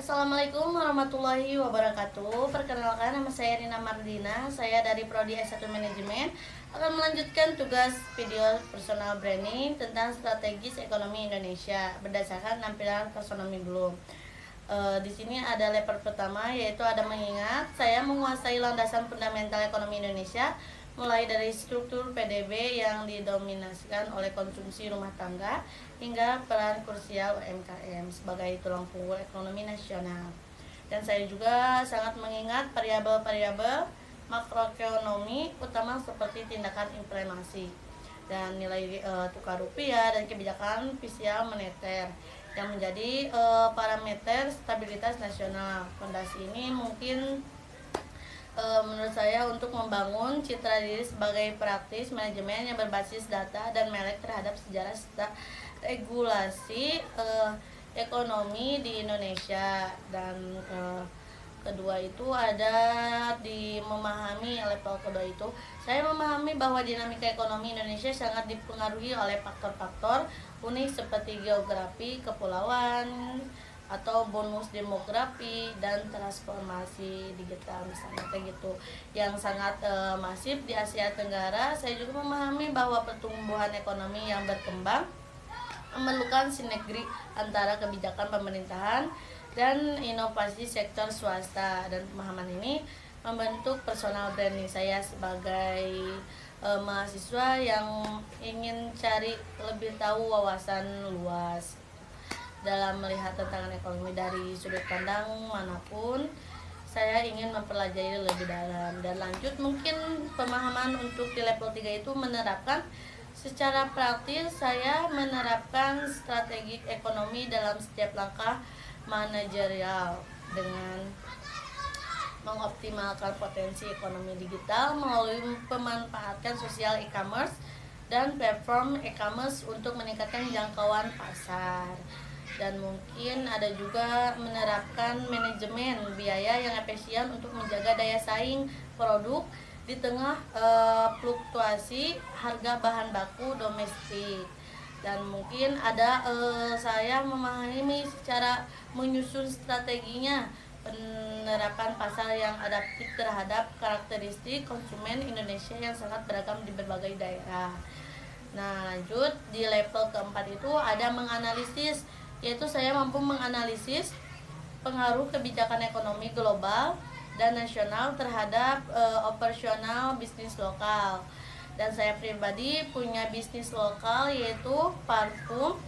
Assalamualaikum warahmatullahi wabarakatuh. Perkenalkan, nama saya Rina Mardina. Saya dari Prodi S1 Manajemen akan melanjutkan tugas video personal branding tentang strategis ekonomi Indonesia berdasarkan tampilan taksonomi Bloom. Di sini ada level pertama, yaitu ada mengingat. Saya menguasai landasan fundamental ekonomi Indonesia mulai dari struktur PDB yang didominasikan oleh konsumsi rumah tangga hingga peran krusial UMKM sebagai tulang punggung ekonomi nasional. Dan saya juga sangat mengingat variabel-variabel makroekonomi utama seperti tindakan inflasi dan nilai tukar rupiah dan kebijakan fiskal moneter yang menjadi parameter stabilitas nasional. Fondasi ini mungkin menurut saya untuk membangun citra diri sebagai praktis manajemen yang berbasis data dan melek terhadap sejarah serta regulasi ekonomi di Indonesia. Dan kedua itu ada di memahami level kedua itu saya memahami bahwa dinamika ekonomi Indonesia sangat dipengaruhi oleh faktor-faktor unik seperti geografi, kepulauan, atau bonus demografi dan transformasi digital misalnya kayak gitu yang sangat masif di Asia Tenggara. Saya juga memahami bahwa pertumbuhan ekonomi yang berkembang memerlukan sinergi antara kebijakan pemerintahan dan inovasi sektor swasta, dan pemahaman ini membentuk personal branding saya sebagai mahasiswa yang ingin cari lebih tahu wawasan luas dalam melihat tantangan ekonomi dari sudut pandang manapun. Saya ingin mempelajari lebih dalam dan lanjut. Mungkin pemahaman untuk di level 3 itu menerapkan secara praktis. Saya menerapkan strategi ekonomi dalam setiap langkah manajerial dengan mengoptimalkan potensi ekonomi digital melalui pemanfaatkan sosial e-commerce dan platform e-commerce untuk meningkatkan jangkauan pasar. Dan mungkin ada juga menerapkan manajemen biaya yang efisien untuk menjaga daya saing produk di tengah fluktuasi harga bahan baku domestik. Dan mungkin ada saya memahami secara menyusun strateginya penerapan pasar yang adaptif terhadap karakteristik konsumen Indonesia yang sangat beragam di berbagai daerah. Nah, lanjut di level keempat itu ada menganalisis, yaitu saya mampu menganalisis pengaruh kebijakan ekonomi global dan nasional terhadap operasional bisnis lokal. Dan saya pribadi punya bisnis lokal yaitu parfum,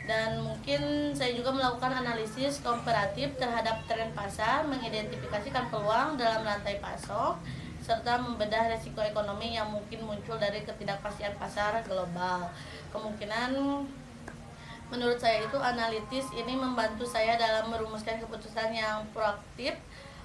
dan mungkin saya juga melakukan analisis komparatif terhadap tren pasar, mengidentifikasikan peluang dalam rantai pasok, serta membedah resiko ekonomi yang mungkin muncul dari ketidakpastian pasar global. Kemungkinan menurut saya itu analitis ini membantu saya dalam merumuskan keputusan yang proaktif,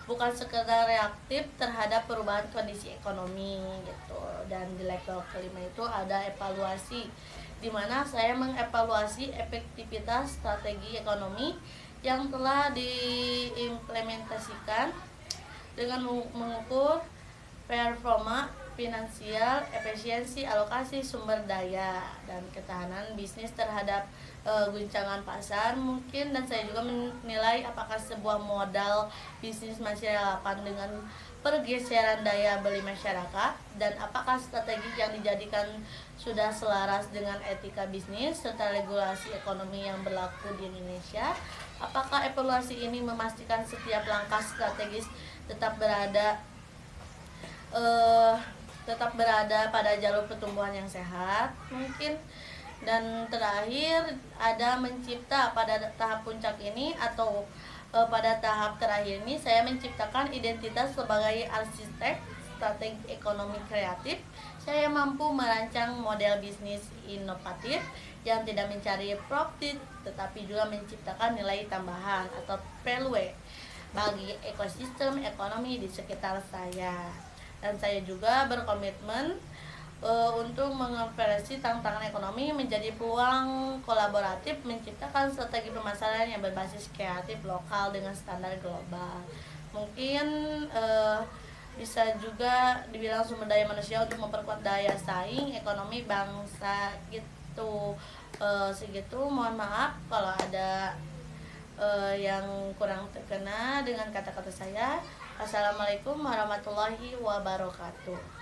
bukan sekedar reaktif terhadap perubahan kondisi ekonomi gitu. Dan di level kelima itu ada evaluasi, di mana saya mengevaluasi efektivitas strategi ekonomi yang telah diimplementasikan dengan mengukur performa finansial, efisiensi alokasi sumber daya, dan ketahanan bisnis terhadap guncangan pasar mungkin. Dan saya juga menilai apakah sebuah modal bisnis masih relevan dengan pergeseran daya beli masyarakat, dan apakah strategi yang dijadikan sudah selaras dengan etika bisnis serta regulasi ekonomi yang berlaku di Indonesia. Apakah evaluasi ini memastikan setiap langkah strategis tetap berada pada jalur pertumbuhan yang sehat mungkin. Dan terakhir ada mencipta pada tahap puncak ini atau pada tahap terakhir ini saya menciptakan identitas sebagai arsitek strategi ekonomi kreatif. Saya mampu merancang model bisnis inovatif yang tidak mencari profit tetapi juga menciptakan nilai tambahan atau value bagi ekosistem ekonomi di sekitar saya. Dan saya juga berkomitmen untuk mengonversi tantangan ekonomi menjadi peluang kolaboratif, menciptakan strategi pemasaran yang berbasis kreatif lokal dengan standar global. Mungkin bisa juga dibilang sumber daya manusia untuk memperkuat daya saing ekonomi bangsa gitu. Segitu, mohon maaf kalau ada yang kurang terkena dengan kata-kata saya. Assalamualaikum warahmatullahi wabarakatuh.